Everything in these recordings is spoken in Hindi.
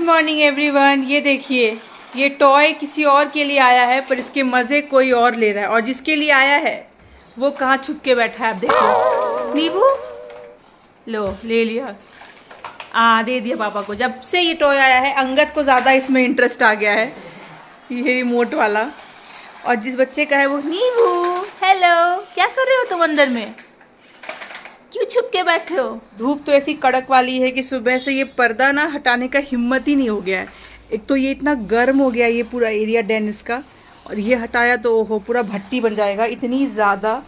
Morning everyone. ये देखिए, ये टॉय किसी और के लिए आया है पर इसके मज़े कोई और ले रहा है, और जिसके लिए आया है वो कहाँ छुप के बैठा है। आप देखो, नीबू लो ले लिया, दे दिया पापा को। जब से ये टॉय आया है अंगद को ज़्यादा इसमें इंटरेस्ट आ गया है, ये रिमोट वाला। और जिस बच्चे का है वो, नीबू हेलो, क्या कर रहे हो तुम अंदर में, क्यों छुप के बैठे हो। धूप तो ऐसी कड़क वाली है कि सुबह से ये पर्दा ना हटाने का हिम्मत ही नहीं हो गया है। एक तो ये इतना गर्म हो गया ये पूरा एरिया डेनिस का, और ये हटाया तो ओहो पूरा भट्टी बन जाएगा, इतनी ज़्यादा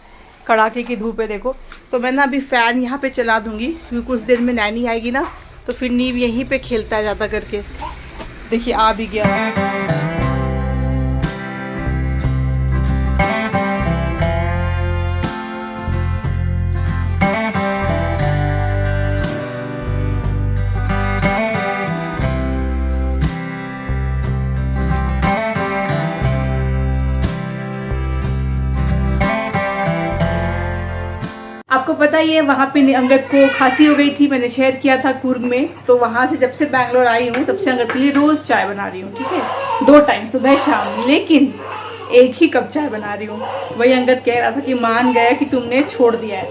कड़ाके की धूप है। देखो तो मैं ना अभी फ़ैन यहाँ पे चला दूँगी क्योंकि कुछ देर में नैनी आएगी ना, तो फिर नीव यहीं पे खेलता है ज़्यादा करके। देखिए आ भी गया। आपको पता ही है वहाँ पे अंगद को खांसी हो गई थी, मैंने शेयर किया था कुर्ग में। तो वहाँ से जब से बैंगलोर आई हूँ तब से अंगद के लिए रोज़ चाय बना रही हूँ, ठीक है, 2 टाइम सुबह शाम, लेकिन एक ही कप चाय बना रही हूँ। वही अंगद कह रहा था कि मान गया कि तुमने छोड़ दिया है।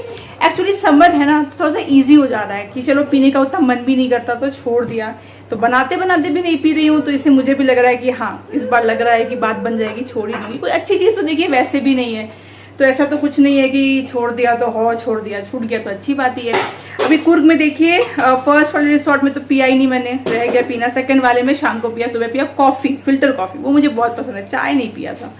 एक्चुअली समर है ना, थोड़ा सा ईजी हो जा रहा है कि चलो पीने का उतना मन भी नहीं करता तो छोड़ दिया। तो बनाते बनाते भी नहीं पी रही हूँ, तो इससे मुझे भी लग रहा है कि हाँ इस बार लग रहा है कि बात बन जाएगी, छोड़ ही दूँगी। कोई अच्छी चीज़ तो देखिए वैसे भी नहीं है, तो ऐसा तो कुछ नहीं है कि छोड़ दिया तो हो, छोड़ दिया छूट गया तो अच्छी बात ही है। अभी कुर्ग में देखिए, फर्स्ट वाले रिसोर्ट में तो पिया ही नहीं मैंने, रह गया पीना। सेकंड वाले में शाम को पिया, सुबह पिया कॉफ़ी, फिल्टर कॉफ़ी, वो मुझे बहुत पसंद है, चाय नहीं पिया था।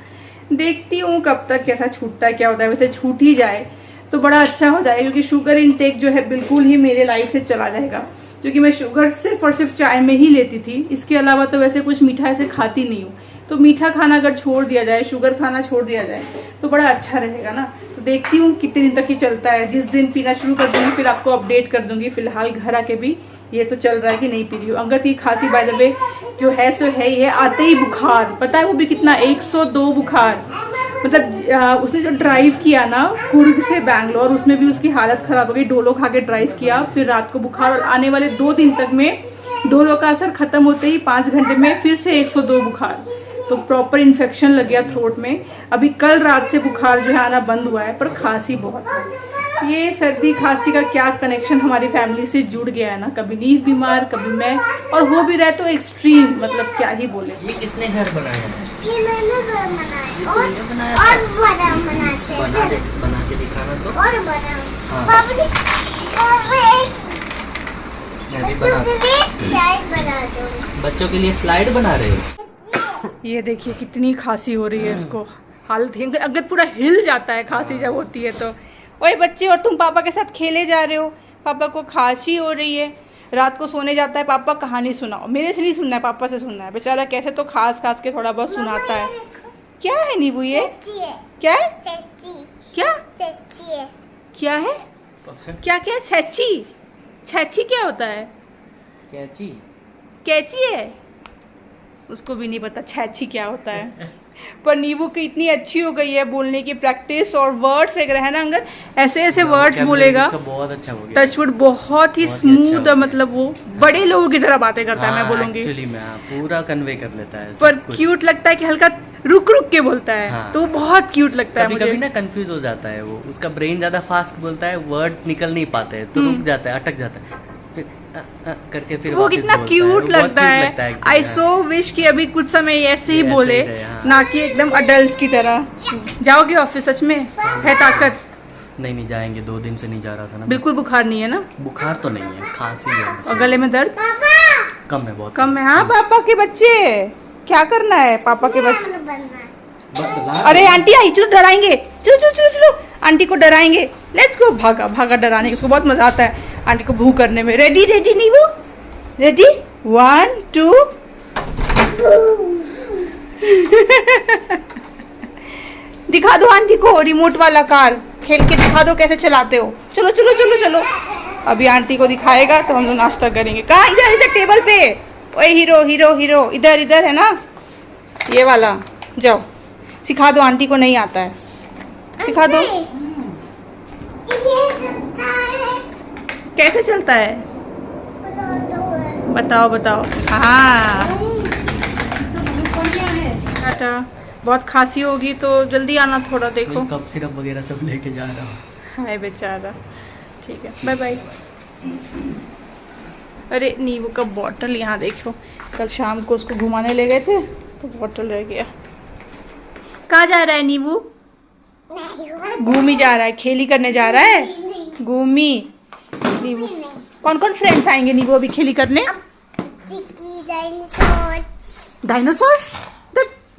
देखती हूँ कब तक कैसा छूटता है, क्या होता है। वैसे छूट ही जाए तो बड़ा अच्छा हो जाए, क्योंकि शुगर इनटेक जो है बिल्कुल ही मेरे लाइफ से चला जाएगा। क्योंकि मैं शुगर सिर्फ और सिर्फ चाय में ही लेती थी, इसके अलावा तो वैसे कुछ मीठा ऐसे खाती नहीं हूँ। तो मीठा खाना अगर छोड़ दिया जाए, शुगर खाना छोड़ दिया जाए तो बड़ा अच्छा रहेगा ना। तो देखती हूँ कितने दिन तक ही चलता है। जिस दिन पीना शुरू कर दूंगी फिर आपको अपडेट कर दूंगी। फिलहाल घर आके भी ये तो चल रहा है कि नहीं पी रही हूँ। अंगद की खांसी बाय द वे जो है सो है ही है, आते ही बुखार, पता है वो भी कितना, 102 बुखार। मतलब उसने जो ड्राइव किया ना कुर्ग से बैंगलोर, उसमें भी उसकी हालत खराब हो गई। डोलो खा के ड्राइव किया, फिर रात को बुखार, और आने वाले 2 दिन तक में डोलो का असर खत्म होते ही 5 घंटे में फिर से 102 बुखार। तो प्रॉपर इन्फेक्शन लग गया थ्रोट में। अभी कल रात से बुखार जो है आना बंद हुआ है, पर खांसी बहुत है। ये सर्दी खांसी का क्या कनेक्शन हमारी फैमिली से जुड़ गया है ना, कभी नीव बीमार कभी मैं, और हो भी रहे तो एक्सट्रीम, मतलब क्या ही बोले। ये किसने घर बनाया है? ये मैंने घर बनाया, और बड़ा बनाते हैं। बना के दिखाना तो। और बड़ा। हाँ। पापा जी, और मैं भी बना स्लाइड बना दूँ। बच्चों के लिए स्लाइड बना रहे हो? ये देखिए कितनी खांसी हो रही है इसको, हालत अंगद पूरा हिल जाता है खांसी जब होती है तो। ओए बच्चे, और तुम पापा के साथ खेले जा रहे हो, पापा को खांसी हो रही है, रात को सोने जाता है पापा कहानी सुनाओ। मेरे से नहीं सुनना है, पापा से सुनना है। बेचारा कैसे तो खास खास के थोड़ा बहुत सुनाता है। क्या है नीबू ये, क्या है, क्या क्या है, क्या क्या, छैची, छैची क्या होता है, कैची, कैची है, उसको भी नहीं पता छैची क्या होता है। पर नीबू की इतनी अच्छी हो गई है बोलने की प्रैक्टिस, और वर्ड्स वगैरह है ना अंगद, ऐसे ऐसे वर्ड्स बोलेगा, बहुत अच्छा हो गया, टचवुड बहुत ही स्मूथ, और मतलब वो बड़े लोगों की तरह बातें करता है। मैं बोलूंगी एक्चुअली में पूरा कन्वे कर लेता है, पर क्यूट लगता है कि हल्का रुक रुक के बोलता है। हाँ। तो बहुत क्यूट लगता है मुझे। कभी ना कंफ्यूज हो जाता है वो, उसका ब्रेन ज्यादा फास्ट बोलता है, वर्ड्स निकल नहीं पाते हैं तो रुक जाता है, अटक जाता है, फिर करके फिर वो कितना क्यूट लगता है। आई सो विश कि अभी कुछ समय ऐसे ही बोले, ना कि एकदम अडल्ट की तरह। जाओगे ऑफिस सच में, है ताकत? नहीं जाएंगे, 2 दिन से नहीं जा रहा था ना। बिल्कुल बुखार नहीं है ना? बुखार तो नहीं है, खांसी है, और गले में दर्द कम है, बहुत कम है। हाँ पापा के बच्चे, क्या करना है पापा के बच्चे? अरे आंटी आई, चलो डराएंगे, चलो चलो चलो चलो, आंटी को डराएंगे, लेट्स गो। भागा भागा डराने, उसको बहुत मजा आता है आंटी को भू करने में। रेडी रेडी नीबू, रेडी, 1 2 दिखा दो आंटी को रिमोट वाला कार, खेल के दिखा दो कैसे चलाते हो। चलो चलो चलो चलो, अभी आंटी को दिखाएगा तो हम लोग नाश्ता करेंगे। कहाँ? इधर इधर टेबल पे। ओए हीरो हीरो हीरो, इधर इधर है ना ये वाला, जाओ सिखा दो, आंटी को नहीं आता है, सिखा दो। कैसे चलता है? बताओ बताओ। हाँ टाटा। बहुत खांसी होगी तो जल्दी आना थोड़ा, देखो। कफ सिरप वगैरह सब लेके जा रहा हूँ। हाय बेचारा। ठीक है, बाय बाय। अरे नींबू का बॉटल यहाँ देखो, कल शाम को उसको घुमाने ले गए थे तो बॉटल रह गया। कहाँ जा रहा है नींबू? घूमी जा रहा है, खेली करने जा रहा है। घूमी नींबू। कौन कौन फ्रेंड्स आएंगे नींबू अभी खेली करने? डायनासोर्स?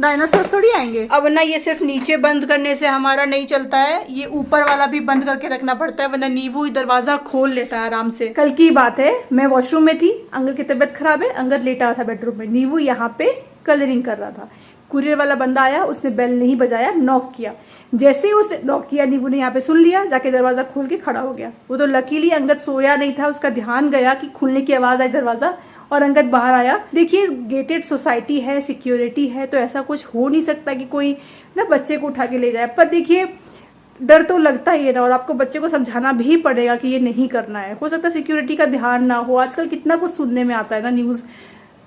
डायनासोर्स थोड़ी आएंगे अब ना। ये सिर्फ नीचे बंद करने से हमारा नहीं चलता है, ये ऊपर वाला भी बंद करके रखना पड़ता है, वरना नींबू दरवाजा खोल लेता है आराम से। कल की बात है, मैं वॉशरूम में थी, अंगद की तबीयत खराब है, अंगद लेटा हुआ था बेडरूम में, नींबू यहाँ पे कलरिंग कर रहा था। कुरियर वाला बंदा आया, उसने बेल नहीं बजाया, नॉक किया। जैसे ही उसने नॉक किया, नींबू ने यहाँ पे सुन लिया, जाके दरवाजा खोल के खड़ा हो गया। वो तो लकीली अंगद सोया नहीं था, उसका ध्यान गया कि खुलने की आवाज आई दरवाजा, और अंगद बाहर आया। देखिए गेटेड सोसाइटी है, सिक्योरिटी है, तो ऐसा कुछ हो नहीं सकता कि कोई ना बच्चे को उठा के ले जाए। पर देखिए डर तो लगता ही है ना, और आपको बच्चे को समझाना भी पड़ेगा कि ये नहीं करना है। हो सकता है सिक्योरिटी का ध्यान ना हो, आजकल कितना कुछ सुनने में आता है ना न्यूज।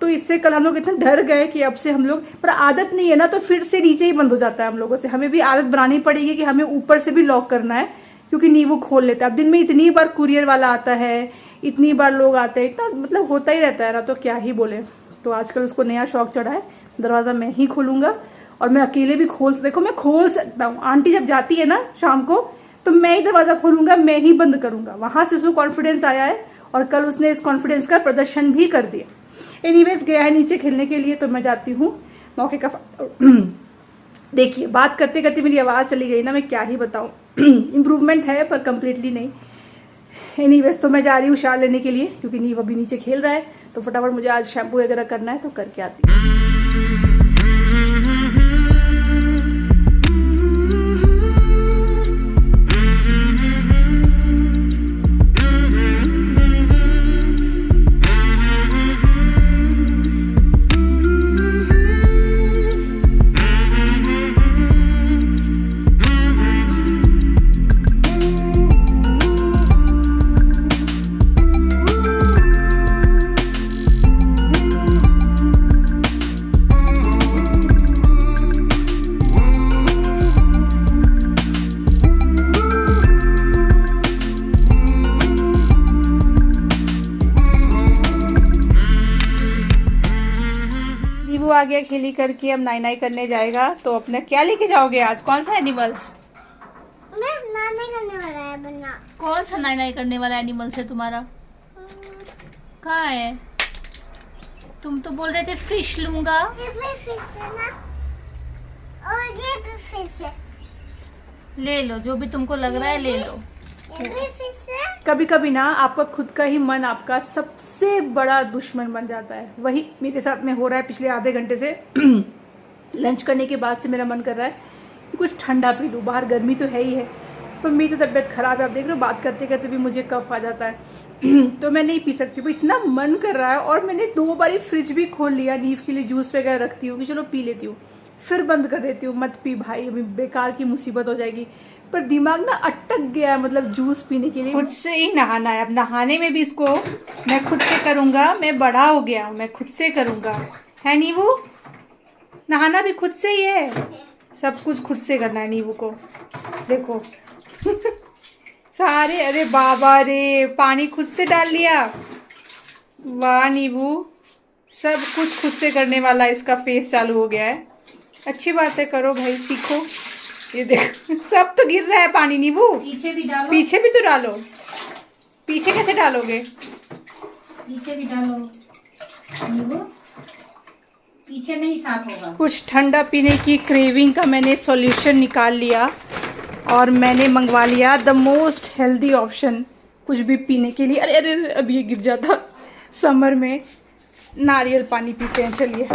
तो इससे कल हम लोग इतना डर गए कि अब से हम लोग, पर आदत नहीं है ना, तो फिर से नीचे ही बंद हो जाता है हम लोगों से। हमें भी आदत बनानी पड़ेगी कि हमें ऊपर से भी लॉक करना है, क्योंकि नींबू खोल लेता है। अब दिन में इतनी बार कुरियर वाला आता है, इतनी बार लोग आते हैं, इतना मतलब होता ही रहता है ना, तो क्या ही बोले। तो आजकल उसको नया शौक चढ़ा है, दरवाजा मैं ही खोलूंगा, और मैं अकेले भी देखो मैं खोल सकता हूँ। आंटी जब जाती है ना शाम को, तो मैं ही दरवाजा खोलूंगा, मैं ही बंद करूंगा। वहां से उसको कॉन्फिडेंस आया है, और कल उसने इस कॉन्फिडेंस का प्रदर्शन भी कर दिया। एनीवेज गया है नीचे खेलने के लिए, तो मैं जाती हूँ मौके का। देखिए बात करते करते मेरी आवाज चली गई ना, मैं क्या ही बताऊं। इम्प्रूवमेंट है पर कंप्लीटली नहीं। एनीवेज तो मैं जा रही हूँ शावर लेने के लिए, क्योंकि नींव अभी नीचे खेल रहा है, तो फटाफट मुझे आज शैम्पू वगैरह करना है, तो करके आती हूँ। आ गया खेली करके, अब नाई नाई करने जाएगा। तो अपने क्या लेके जाओगे आज? कौन सा एनिमल्स? मैं नाई करने वाला है बन्ना। कौन सा नाई नाई करने वाला एनिमल्स है तुम्हारा? कहाँ है? तुम तो बोल रहे थे फिश लूंगा। ये भी फिश है ना, और ये भी फिश है। ले लो, जो भी तुमको लग रहा है ले लो। ये भी फिश है। कभी कभी ना आपका खुद का ही मन आपका सबसे बड़ा दुश्मन बन जाता है। वही मेरे साथ में हो रहा है पिछले आधे घंटे से। लंच करने के बाद से मेरा मन कर रहा है कि कुछ ठंडा पी लूँ, बाहर गर्मी तो है ही है, पर मेरी तो तबीयत खराब है। आप देख रहे हो बात करते करते भी मुझे कफ आ जाता है। तो मैं नहीं पी सकती हूँ, इतना मन कर रहा है। और मैंने 2 बार फ्रिज भी खोल लिया, नींव के लिए जूस वगैरह रखती हूँ कि चलो पी लेती हूँ, फिर बंद कर देती हूँ, मत पी भाई, अभी बेकार की मुसीबत हो जाएगी। पर दिमाग ना अटक गया है, मतलब जूस पीने के लिए। खुद से ही नहाना है, अब नहाने में भी इसको मैं खुद से करूंगा। मैं बड़ा हो गया हूँ, मैं खुद से करूंगा, है नींबू? नहाना भी खुद से ही है, सब कुछ खुद से करना है नींबू को। देखो सारे, अरे बाबा रे, पानी खुद से डाल लिया। वाह नींबू, सब कुछ खुद से करने वाला इसका फेस चालू हो गया है। अच्छी बात है, करो भाई, सीखो। ये देखो सब तो गिर रहा है पानी। नींबू पीछे भी डालो, पीछे भी तो डालो। पीछे कैसे डालोगे? पीछे भी डालो नींबू, पीछे नहीं साफ होगा। कुछ ठंडा पीने की क्रेविंग का मैंने सॉल्यूशन निकाल लिया, और मैंने मंगवा लिया द मोस्ट हेल्दी ऑप्शन कुछ भी पीने के लिए। अरे अरे अब ये गिर जाता। समर में नारियल पानी पीते हैं, चलिए।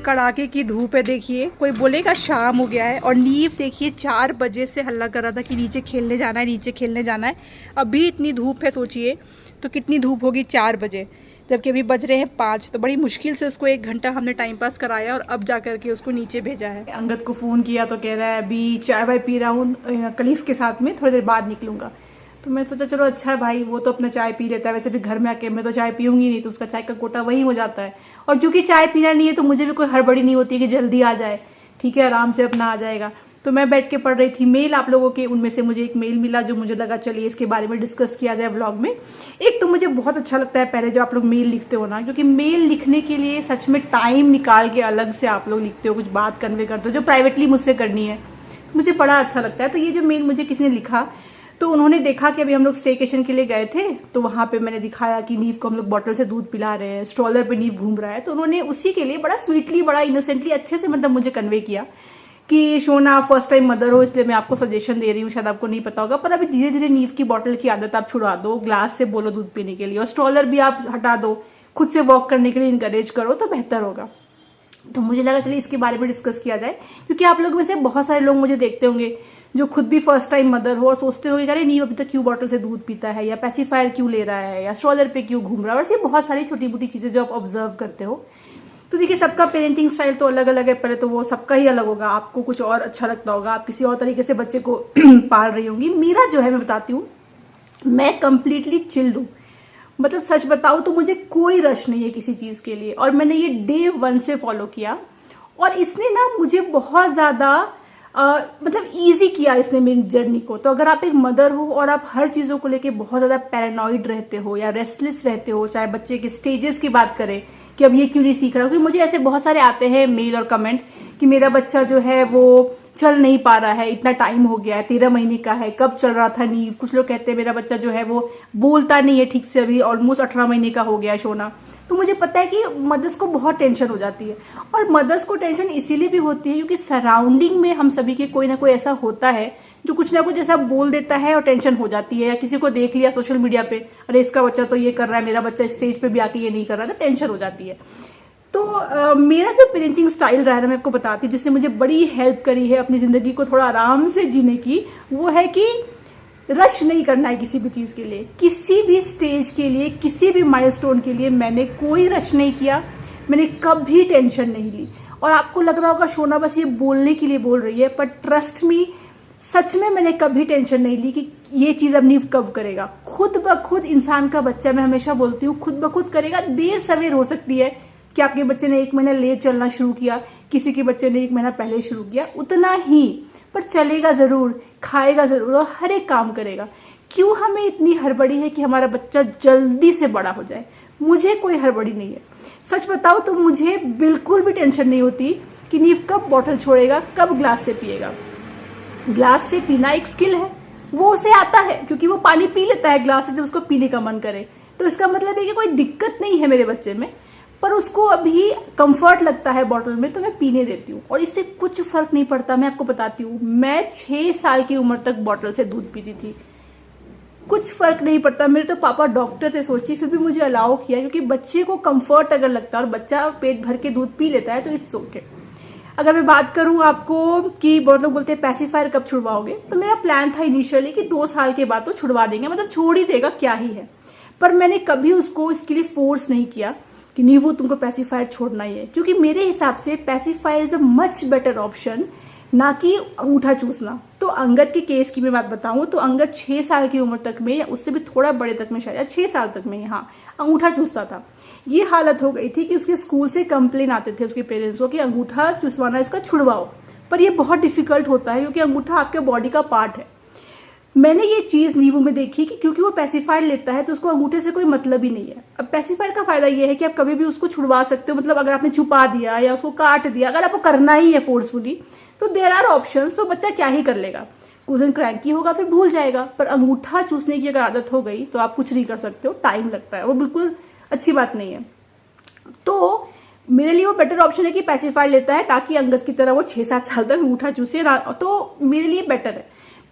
कड़ाके की धूप है, देखिए कोई बोलेगा शाम हो गया है। और नीव देखिए 4 बजे से हल्ला कर रहा था कि नीचे खेलने जाना है, नीचे खेलने जाना है। अभी इतनी धूप है, सोचिए तो कितनी धूप होगी 4 बजे, जबकि अभी बज रहे हैं 5। तो बड़ी मुश्किल से उसको 1 घंटा हमने टाइम पास कराया और अब जा कर के उसको नीचे भेजा है। अंगद को फ़ोन किया तो कह रहा है अभी चाय वाय पी रहा हूँ कलीग्स के साथ में, थोड़ी देर बाद निकलूँगा। तो मैं सोचा चलो अच्छा है भाई, वो तो अपना चाय पी लेता है, वैसे भी घर में आके मैं तो चाय पीऊँगी नहीं, तो उसका चाय का कोटा वही हो जाता है। और क्योंकि चाय पीना नहीं है तो मुझे भी कोई हड़बड़ी नहीं होती है कि जल्दी आ जाए, ठीक है, आराम से अपना आ जाएगा। तो मैं बैठ के पढ़ रही थी मेल आप लोगों के, उनमें से मुझे एक मेल मिला जो मुझे लगा चलिए इसके बारे में डिस्कस किया जाए व्लॉग में। एक तो मुझे बहुत अच्छा लगता है पहले जो आप लोग मेल लिखते हो ना, क्योंकि मेल लिखने के लिए सच में टाइम निकाल के अलग से आप लोग लिखते हो, कुछ बात कन्वे करते हो जो प्राइवेटली मुझसे करनी है, मुझे बड़ा अच्छा लगता है। तो ये जो मेल मुझे किसी ने लिखा, तो उन्होंने देखा कि अभी हम लोग स्टेकेशन के लिए गए थे, तो वहां पे मैंने दिखाया कि नीव को हम लोग बॉटल से दूध पिला रहे हैं, स्ट्रॉलर पे नीव घूम रहा है। तो उन्होंने उसी के लिए बड़ा स्वीटली, बड़ा इनोसेंटली, अच्छे से मतलब मुझे कन्वे किया कि शोना आप फर्स्ट टाइम मदर हो, इसलिए मैं आपको सजेशन दे रही हूँ, शायद आपको नहीं पता होगा, पर अभी धीरे धीरे नीव की बॉटल की आदत आप छुड़ा दो, ग्लास से बोलो दूध पीने के लिए, और स्ट्रॉलर भी आप हटा दो, खुद से वॉक करने के लिए इनकरेज करो तो बेहतर होगा। तो मुझे लगा चलिए इसके बारे में डिस्कस किया जाए, क्योंकि आप लोग में से बहुत सारे लोग मुझे देखते होंगे जो खुद भी फर्स्ट टाइम मदर हो और सोचते हो अरे नीव अभी तक क्यों बॉटल से दूध पीता है, या पैसिफायर क्यों ले रहा है, या स्ट्रॉलर पे क्यों घूम रहा है, और ऐसी बहुत सारी छोटी मोटी चीजें जो आप ऑब्जर्व करते हो। तो देखिए सबका पेरेंटिंग स्टाइल तो अलग अलग है, पहले तो वो सबका ही अलग होगा, आपको कुछ और अच्छा लगता होगा, आप किसी और तरीके से बच्चे को पाल रही होंगी। मेरा जो है मैं बताती हूँ, मैं कंप्लीटली चिल्ड हूँ, मतलब सच बताऊं तो मुझे कोई रश नहीं है किसी चीज के लिए, और मैंने ये डे 1 से फॉलो किया, और इसने ना मुझे बहुत ज्यादा मतलब इजी किया इसने मेरी जर्नी को। तो अगर आप एक मदर हो और आप हर चीजों को लेके बहुत ज्यादा पैरानॉइड रहते हो या रेस्टलेस रहते हो, चाहे बच्चे के स्टेजेस की बात करें कि अब ये क्यों नहीं सीख रहा, क्योंकि मुझे ऐसे बहुत सारे आते हैं मेल और कमेंट कि मेरा बच्चा जो है वो चल नहीं पा रहा है, इतना टाइम हो गया है, 13 महीने का है, कब चल रहा था नीव। कुछ लोग कहते हैं मेरा बच्चा जो है वो बोलता नहीं है ठीक से, अभी ऑलमोस्ट 18 महीने का हो गया है शोना। तो मुझे पता है कि मदर्स को बहुत टेंशन हो जाती है, और मदर्स को टेंशन इसीलिए भी होती है क्योंकि सराउंडिंग में हम सभी के कोई ना कोई ऐसा होता है जो कुछ ना कुछ ऐसा बोल देता है और टेंशन हो जाती है, या किसी को देख लिया सोशल मीडिया पे, अरे इसका बच्चा तो ये कर रहा है, मेरा बच्चा स्टेज पे भी आके ये नहीं कर रहा, तो टेंशन हो जाती है। तो मेरा जो पेरेंटिंग स्टाइल रहा है मैं आपको बताती हूँ, जिसने मुझे बड़ी हेल्प करी है अपनी जिंदगी को थोड़ा आराम से जीने की, वो है कि रश नहीं करना है किसी भी चीज के लिए, किसी भी स्टेज के लिए, किसी भी माइलस्टोन के लिए मैंने कोई रश नहीं किया, मैंने कभी टेंशन नहीं ली। और आपको लग रहा होगा शोना बस ये बोलने के लिए बोल रही है, पर ट्रस्ट मी, सच में मैंने कभी टेंशन नहीं ली कि ये चीज अब नीव कब करेगा। खुद ब खुद इंसान का बच्चा, मैं हमेशा बोलती हूँ, खुद ब खुद करेगा। देर सवेर हो सकती है कि आपके बच्चे ने 1 महीना लेट चलना शुरू किया, किसी के बच्चे ने 1 महीना पहले शुरू किया, उतना ही, पर चलेगा जरूर, खाएगा जरूर और हर एक काम करेगा। क्यों हमें इतनी हड़बड़ी है कि हमारा बच्चा जल्दी से बड़ा हो जाए? मुझे कोई हड़बड़ी नहीं है, सच बताओ तो मुझे बिल्कुल भी टेंशन नहीं होती कि नीव कब बॉटल छोड़ेगा, कब ग्लास से पिएगा। ग्लास से पीना एक स्किल है, वो उसे आता है क्योंकि वो पानी पी लेता है ग्लास से जब उसको पीने का मन करे। तो इसका मतलब है कि कोई दिक्कत नहीं है मेरे बच्चे में, पर उसको अभी कंफर्ट लगता है बॉटल में, तो मैं पीने देती हूँ, और इससे कुछ फर्क नहीं पड़ता। मैं आपको बताती हूँ, मैं 6 साल की उम्र तक बॉटल से दूध पीती थी, कुछ फर्क नहीं पड़ता। मेरे तो पापा डॉक्टर थे, सोचिए, फिर भी मुझे अलाउ किया, क्योंकि बच्चे को कंफर्ट अगर लगता है और बच्चा पेट भर के दूध पी लेता है तो इट्स ओके। अगर मैं बात करूं आपको कि बहुत लोग बोलते हैं पैसिफायर कब छुड़वाओगे, तो मेरा प्लान था इनिशियली कि 2 साल के बाद तो छुड़वा देंगे, मतलब छोड़ ही देगा, क्या ही है। पर मैंने कभी उसको इसके लिए फोर्स नहीं किया कि नीवू तुमको पैसिफायर छोड़ना ही है, क्योंकि मेरे हिसाब से pacifier is a much better option, ना कि अंगूठा चूसना। तो अंगद के केस की मैं बात बताऊं तो अंगद 6 साल की उम्र तक में, या उससे भी थोड़ा बड़े तक में, शायद 6 साल तक में, हाँ, अंगूठा चूसता था। ये हालत हो गई थी कि उसके स्कूल से कंप्लेन आते थे उसके पेरेंट्स को कि अंगूठा चूसवाना इसका छुड़वाओ, पर ये बहुत डिफिकल्ट होता है क्योंकि अंगूठा आपके बॉडी का पार्ट है। मैंने ये चीज नीवू में देखी कि क्योंकि वो पैसिफायर लेता है तो उसको अंगूठे से कोई मतलब ही नहीं है। अब पैसिफायर का फायदा ये है कि आप कभी भी उसको छुड़वा सकते हो, मतलब अगर आपने छुपा दिया या उसको काट दिया, अगर आपको करना ही है फोर्सफुली, तो देयर आर ऑप्शंस, तो बच्चा क्या ही कर लेगा, कुछ दिन क्रैंकी होगा फिर भूल जाएगा। पर अंगूठा चूसने की अगर आदत हो गई तो आप कुछ नहीं कर सकते हो, टाइम लगता है, वो बिल्कुल अच्छी बात नहीं है। तो मेरे लिए वो बेटर ऑप्शन है कि पैसिफायर लेता है ताकि अंगद की तरह वो 6-7 साल तक अंगूठा चूसे, तो मेरे लिए बेटर है।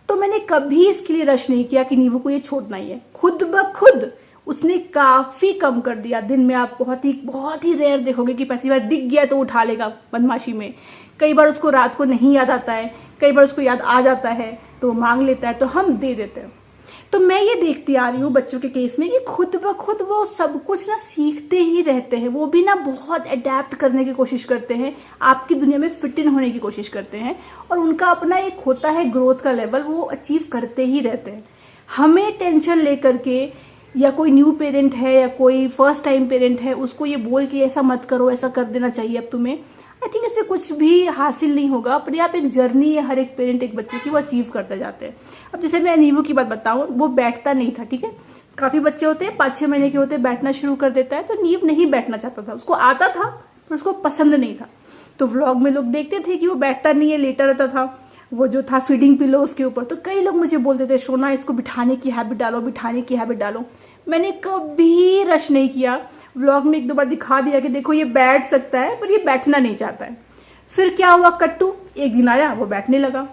तो मैंने कभी इसके लिए रश नहीं किया कि नीवू को ये छोड़ना ही है। खुद ब खुद उसने काफ़ी कम कर दिया। दिन में आप बहुत ही रेयर देखोगे कि पहली बार दिख गया तो उठा लेगा बदमाशी में। कई बार उसको रात को नहीं याद आता है, कई बार उसको याद आ जाता है तो मांग लेता है, तो हम दे देते हैं। तो मैं ये देखती आ रही हूँ बच्चों के केस में कि खुद ब खुद वो सब कुछ ना सीखते ही रहते हैं। वो भी ना बहुत अडेप्ट करने की कोशिश करते हैं, आपकी दुनिया में फिट इन होने की कोशिश करते हैं, और उनका अपना एक होता है ग्रोथ का लेवल, वो अचीव करते ही रहते हैं। हमें टेंशन लेकर के, या कोई न्यू पेरेंट है या कोई फर्स्ट टाइम पेरेंट है, उसको ये बोल के ऐसा मत करो, ऐसा कर देना चाहिए अब तुम्हें, आई थिंक इससे कुछ भी हासिल नहीं होगा। अपने आप एक जर्नी है हर एक पेरेंट एक बच्चे की, वो अचीव करते जाते हैं। अब जैसे मैं नीवू की बात बताऊं, वो बैठता नहीं था, ठीक है। काफी बच्चे होते हैं 5-6 महीने के होते हैं, बैठना शुरू कर देता है, तो नीव नहीं बैठना चाहता था। उसको आता था पर उसको पसंद नहीं था। तो व्लॉग में लोग देखते थे कि वो बैठता नहीं है, लेटा रहता था, वो जो था फीडिंग पिलो उसके ऊपर। तो कई लोग मुझे बोलते थे, सोना इसको बिठाने की हैबिट डालो, बिठाने की हैबिट डालो। मैंने कभी रश नहीं किया। व्लॉग में 1-2 बार दिखा दिया कि देखो ये बैठ सकता है, पर ये बैठना नहीं चाहता है। फिर क्या हुआ, कट्टू एक दिन आया, वो बैठने लगा।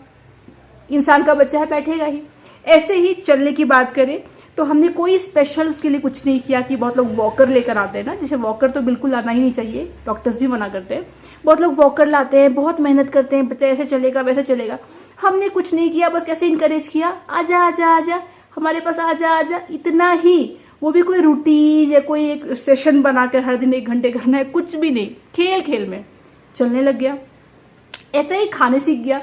इंसान का बच्चा है, बैठेगा ही। ऐसे ही चलने की बात करें तो हमने कोई स्पेशल उसके लिए कुछ नहीं किया कि बहुत लोग वॉकर लेकर आते हैं ना, जैसे वॉकर तो बिल्कुल आना ही नहीं चाहिए, डॉक्टर्स भी मना करते हैं। बहुत लोग वॉकर लाते हैं, बहुत मेहनत करते हैं, बच्चा ऐसे चलेगा वैसे चलेगा। हमने कुछ नहीं किया, बस कैसे इनकरेज किया, आजा आजा आजा हमारे पास, आजा आजा, इतना ही। वो भी कोई रूटीन या कोई एक सेशन बनाकर हर दिन 1 घंटे करना है, कुछ भी नहीं। खेल खेल में चलने लग गया। ऐसे ही खाने सीख गया,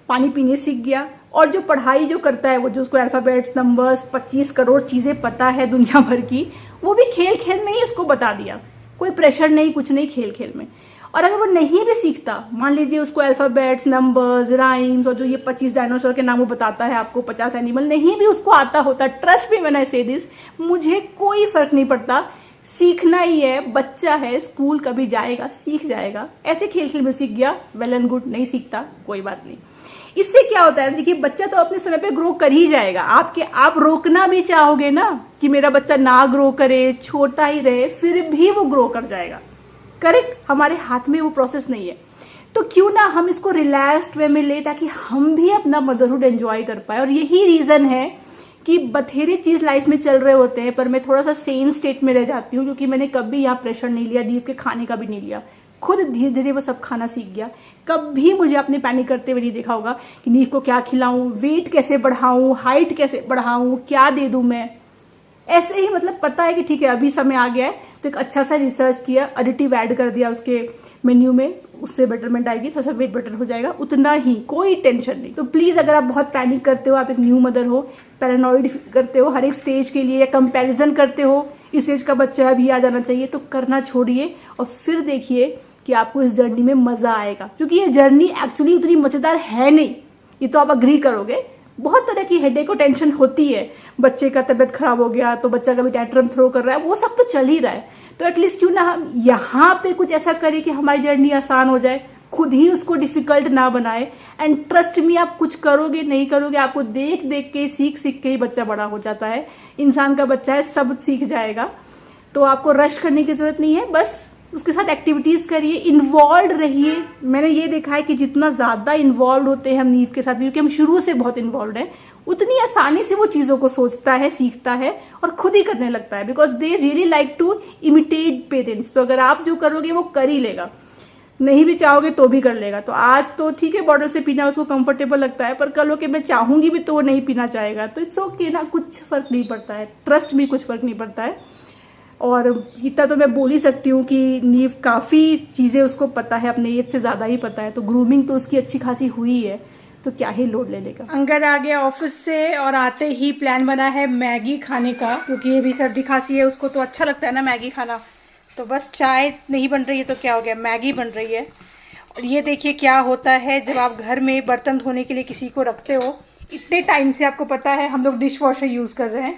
पानी पीने सीख गया, और जो पढ़ाई जो करता है, वो जो उसको अल्फाबेट्स, नंबर्स, 25 करोड़ चीजें पता है दुनिया भर की, वो भी खेल खेल में ही उसको बता दिया। कोई प्रेशर नहीं, कुछ नहीं, खेल खेल में। और अगर वो नहीं भी सीखता, मान लीजिए उसको अल्फाबेट्स, नंबर्स, राइम्स और जो ये 25 डायनासोर के नाम वो बताता है आपको, 50 एनिमल नहीं भी उसको आता होता, ट्रस्ट मी व्हेन आई से दिस, मुझे कोई फर्क नहीं पड़ता। सीखना ही है, बच्चा है, स्कूल कभी जाएगा, सीख जाएगा। ऐसे खेल खेल में सीख गया, वेल एंड गुड। नहीं सीखता, कोई बात नहीं। इससे क्या होता है, देखिए बच्चा तो अपने समय पे ग्रो कर ही जाएगा। आप रोकना भी चाहोगे ना कि मेरा बच्चा ना ग्रो करे, छोटा ही रहे, फिर भी वो ग्रो कर जाएगा। करेक्ट, हमारे हाथ में वो प्रोसेस नहीं है। तो क्यों ना हम इसको रिलैक्स्ड वे में ले, ताकि हम भी अपना मदरहुड एंजॉय कर पाए। और यही रीजन है कि बथेरे चीज लाइफ में चल रहे होते हैं, पर मैं थोड़ा सा सेम स्टेट में रह जाती हूँ, क्योंकि मैंने कभी यहाँ प्रेशर नहीं लिया, नीव के खाने का भी नहीं लिया। खुद धीरे धीरे वो सब खाना सीख गया। कभी मुझे अपने पैनिक करते हुए नहीं देखा होगा कि नीव को क्या खिलाऊं, वेट कैसे बढ़ाऊं, हाइट कैसे बढ़ाऊं, क्या दे दूं मैं। ऐसे ही मतलब पता है कि ठीक है अभी समय आ गया है, तो एक अच्छा सा रिसर्च किया, एडिटिव ऐड कर दिया उसके मेन्यू में, उससे बेटरमेंट आएगी, थोड़ा सा वेट बेटर हो जाएगा, उतना ही, कोई टेंशन नहीं। तो प्लीज अगर आप बहुत पैनिक करते हो, आप एक न्यू मदर हो, पैरानॉइड करते हो हर एक स्टेज के लिए, या कंपैरिजन करते हो इस एज का बच्चा अभी आ जाना चाहिए, तो करना छोड़िए और फिर देखिए कि आपको इस जर्नी में मजा आएगा। क्योंकि ये जर्नी एक्चुअली उतनी मजेदार है नहीं, ये तो आप अग्री करोगे। बहुत तरह की हेडेक और टेंशन होती है, बच्चे का तबियत खराब हो गया तो बच्चा कभी टैंट्रम थ्रो कर रहा है, वो सब तो चल ही रहा है। तो एटलीस्ट क्यों ना हम यहाँ पे कुछ ऐसा करें कि हमारी जर्नी आसान हो जाए, खुद ही उसको डिफिकल्ट ना बनाए। एंड ट्रस्ट मी, आप कुछ करोगे नहीं करोगे, आपको देख देख के, सीख सीख के ही बच्चा बड़ा हो जाता है। इंसान का बच्चा है, सब सीख जाएगा। तो आपको रश करने की जरूरत नहीं है, बस उसके साथ एक्टिविटीज करिए, इन्वॉल्व रहिए। मैंने ये देखा है कि जितना ज्यादा इन्वॉल्व होते हैं हम नीव के साथ, क्योंकि हम शुरू से बहुत इन्वॉल्व हैं, उतनी आसानी से वो चीजों को सोचता है, सीखता है और खुद ही करने लगता है। Because they really like to imitate parents. तो अगर आप जो करोगे वो कर ही लेगा, नहीं भी चाहोगे तो भी कर लेगा। तो आज तो ठीक है बॉटल से पीना उसको कंफर्टेबल लगता है, पर कल हो के मैं चाहूंगी भी तो वो नहीं पीना चाहेगा, तो इट्स ओके ना, कुछ फर्क नहीं पड़ता है। ट्रस्ट में कुछ फर्क नहीं पड़ता है। और इतना तो मैं बोल ही सकती हूँ कि नीव काफी चीजें उसको पता है, अपने एज से ज्यादा ही पता है। तो ग्रूमिंग तो उसकी अच्छी खासी हुई है, तो क्या ही लोड ले लेगा। अंगद आ गया ऑफिस से और आते ही प्लान बना है मैगी खाने का, क्योंकि ये भी सर्दी खांसी है, उसको तो अच्छा लगता है ना मैगी खाना। तो बस चाय नहीं बन रही है तो क्या हो गया, मैगी बन रही है। और ये देखिए क्या होता है जब आप घर में बर्तन धोने के लिए किसी को रखते हो। इतने टाइम से आपको पता है हम लोग डिश वॉशर यूज़ कर रहे हैं,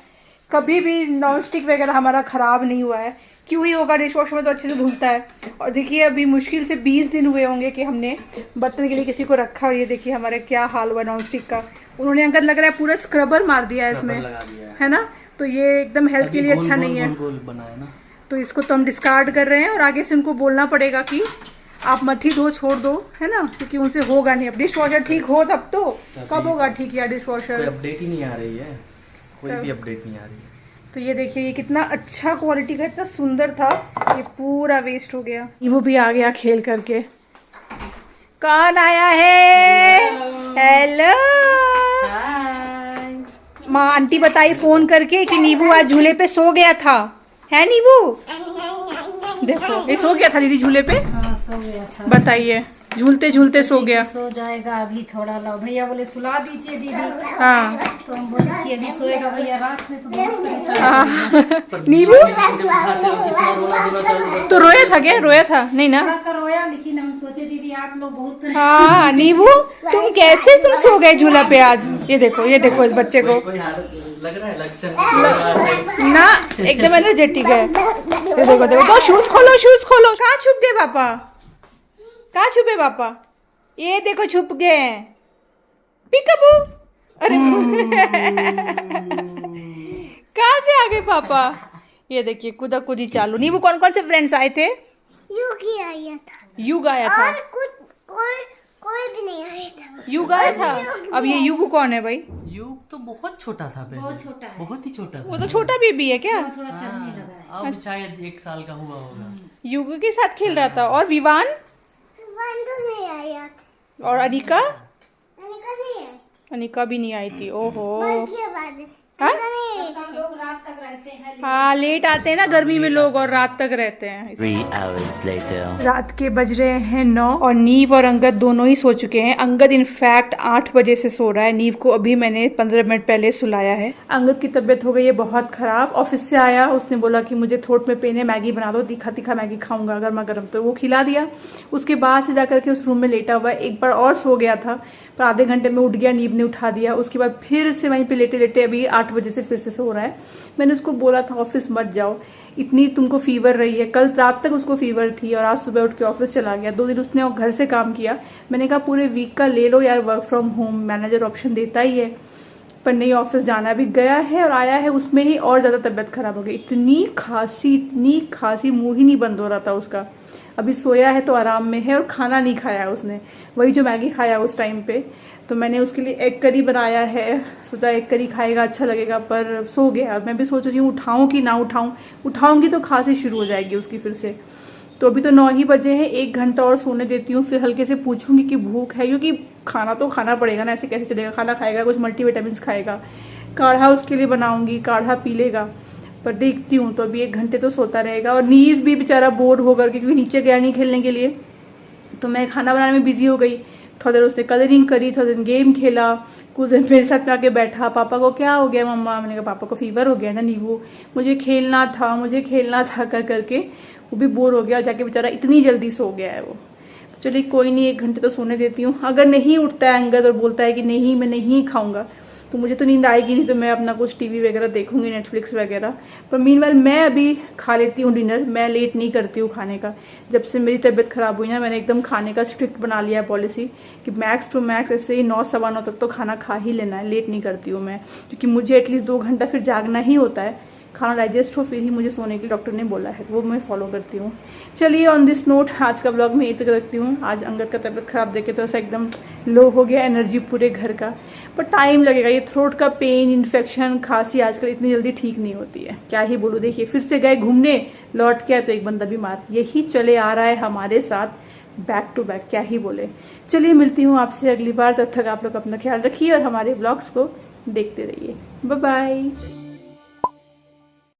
कभी भी नॉन स्टिक वगैरह हमारा ख़राब नहीं हुआ है। क्यों ही होगा, डिश वॉशर में तो अच्छे से धुलता है। और देखिए अभी मुश्किल से 20 दिन हुए होंगे कि हमने बर्तन के लिए किसी को रखा, और ये देखिए हमारे क्या हाल हुआ नॉन स्टिक का। उन्होंने अंकल लग रहा है पूरा स्क्रबर मार दिया है इसमें, है ना। तो ये एकदम हेल्थ के लिए अच्छा नहीं है। तो इसको तो हम डिस्कार्ड कर रहे हैं, और आगे से उनको बोलना पड़ेगा कि आप मत ही धो, छोड़ दो, है ना, क्योंकि उनसे होगा नहीं। अब डिश वॉशर ठीक हो तब तो, कब होगा ठीक यार डिश वॉशर? अपडेट ही नहीं आ रही है, कोई भी अपडेट नहीं आ रही है। तो ये देखिए, ये कितना अच्छा क्वालिटी का, इतना सुंदर था, ये पूरा वेस्ट हो गया। वो भी आ गया खेल करके। कौन आया है? हेलो। माँ आंटी बताई फोन करके कि नीबू आज झूले पे सो गया था, है नीबू? देखो ये सो गया था दीदी झूले पे। हाँ सो गया था। बताइए, झूलते झूलते सो गया। सो जाएगा अभी थोड़ा। लो भैया बोले सुला दीजिए दीदी। हाँ तो हम बोले कि अभी सोएगा भैया, रात में तो बहुत परेशान। हाँ। नीबू तो रोया था क्या? रोया था नहीं ना? थोड़ा सा रोया, लेकिन हम सोचे दीदी आप लोग बहुत हाँ नीबू तुम कैसे तुम सो गए झूला पे आज? ये देखो इस बच्चे को लग रहा है लक्षण ना एकदम एनर्जेटिक है। ये देखो तो शूज खोलो। कहाँ छुप गए पापा? कहाँ छुपे पापा? ये देखो छुप गए। पिकाबू। अरे कहाँ से आ गए पापा? ये देखिए कूदा कूदी चालू। नीबू कौन कौन से फ्रेंड्स आए थे? युगी आया था युग आया था। और कोई भी नहीं आया था। युग आया था। अब ये युग कौन है भाई? युग तो बहुत छोटा था पहले, बहुत छोटा है। बहुत ही छोटा था। वो तो छोटा बेबी है क्या? थोड़ा चलने लगा है। अब शायद 1 साल का हुआ होगा। युग के साथ खेल रहा था। और विवान वन तो नहीं आया था। और अनिका? अनिका नहीं है। अनिका भी नहीं आई थी। ओहो। बल्कि आवाज है। हाँ? अनिका नहीं है। सब लोग रात तक रहते हैं। हाँ लेट आते हैं ना गर्मी में लोग, और रात तक रहते हैं। 3 hours later. रात के बज रहे हैं 9 और नीव और अंगद दोनों ही सो चुके हैं। अंगद इनफैक्ट 8 बजे से सो रहा है। नीव को अभी मैंने 15 मिनट पहले सुलाया है। अंगद की तबीयत हो गई है बहुत खराब। ऑफिस से आया, उसने बोला कि मुझे थ्रोट में पेन है, मैगी बना दो, तीखा मैगी खाऊंगा गर्मा गर्म। तो वो खिला दिया। उसके बाद से जाकर के उस रूम में लेटा हुआ है। एक बार और सो गया था पर आधे घंटे में उठ गया, नीव ने उठा दिया। उसके बाद फिर से वहीं पे लेटे लेटे अभी 8 बजे से फिर से सो रहा है। मैंने उसको बोला था ऑफिस मत जाओ, इतनी तुमको फीवर रही है। कल रात तक उसको फीवर थी और आज सुबह उठ के ऑफिस चला गया। 2 दिन उसने घर से काम किया। मैंने कहा पूरे वीक का ले लो यार, work from home manager option देता ही है, पर नहीं, ऑफिस जाना भी गया है और आया है, उसमें ही और ज्यादा तबीयत खराब हो गई। इतनी खांसी, मुंह ही नहीं बंद हो रहा था उसका। अभी सोया है तो आराम में है और खाना नहीं खाया है उसने, वही जो मैगी खाया उस टाइम पे। तो मैंने उसके लिए एग करी बनाया है, सोचा एग करी खाएगा अच्छा लगेगा, पर सो गया। मैं भी सोच रही हूँ उठाऊं कि ना उठाऊं। उठाऊंगी तो खांसी शुरू हो जाएगी उसकी फिर से। तो अभी तो 9 ही बजे हैं, 1 घंटा और सोने देती हूँ, फिर हल्के से पूछूंगी कि भूख है, क्योंकि खाना तो खाना पड़ेगा ना, ऐसे कैसे चलेगा। खाना खाएगा, कुछ मल्टीविटामिन खाएगा, काढ़ा उसके लिए बनाऊंगी, काढ़ा पी लेगा। पर देखती हूँ, तो अभी 1 घंटे तो सोता रहेगा। और नीव भी बेचारा बोर होकर, क्योंकि नीचे गया नहीं खेलने के लिए, तो मैं खाना बनाने में बिजी हो गई। थोड़ा देर उसने कलरिंग करी, थोड़ा देर गेम खेला, कुछ देर मेरे साथ में आके बैठा। पापा को क्या हो गया मम्मा? मैंने कहा पापा को फीवर हो गया ना नीबू, मुझे खेलना था कर करके वो भी बोर हो गया। जाके बेचारा इतनी जल्दी सो गया है वो। तो चलिए कोई नहीं, 1 घंटे तो सोने देती हूँ। अगर नहीं उठता है अंगद और बोलता है कि नहीं मैं नहीं खाऊंगा, तो मुझे तो नींद आएगी नहीं, तो मैं अपना कुछ टीवी वगैरह देखूंगी, नेटफ्लिक्स वगैरह। पर मीनवाइल मैं अभी खा लेती हूँ डिनर। मैं लेट नहीं करती हूँ खाने का। जब से मेरी तबीयत खराब हुई ना, मैंने एकदम खाने का स्ट्रिक्ट बना लिया है पॉलिसी कि मैक्स टू मैक्स ऐसे ही 9 सवा 9 तक तो खाना खा ही लेना है। लेट नहीं करती हूँ मैं, क्योंकि मुझे एटलीस्ट 2 घंटा फिर जागना ही होता है, खाना डाइजेस्ट हो फिर ही मुझे सोने के डॉक्टर ने बोला है, वो मैं फॉलो करती हूँ। चलिए ऑन दिस नोट आज का ब्लॉग मैं इतना रखती हूँ। आज अंगद का तबीयत खराब देखे तो ऐसा एकदम लो हो गया एनर्जी पूरे घर का, पर टाइम लगेगा। ये थ्रोट का पेन, इन्फेक्शन, खांसी आजकल इतनी जल्दी ठीक नहीं होती है, क्या ही बोलूं। देखिए फिर से गए घूमने, लौट के आए तो एक बंदा बीमार। यही चले आ रहा है हमारे साथ बैक टू बैक, क्या ही बोले। चलिए मिलती हूँ आपसे अगली बार, तब तक आप लोग अपना ख्याल रखिए और हमारे ब्लॉग्स को देखते रहिए। Bye bye.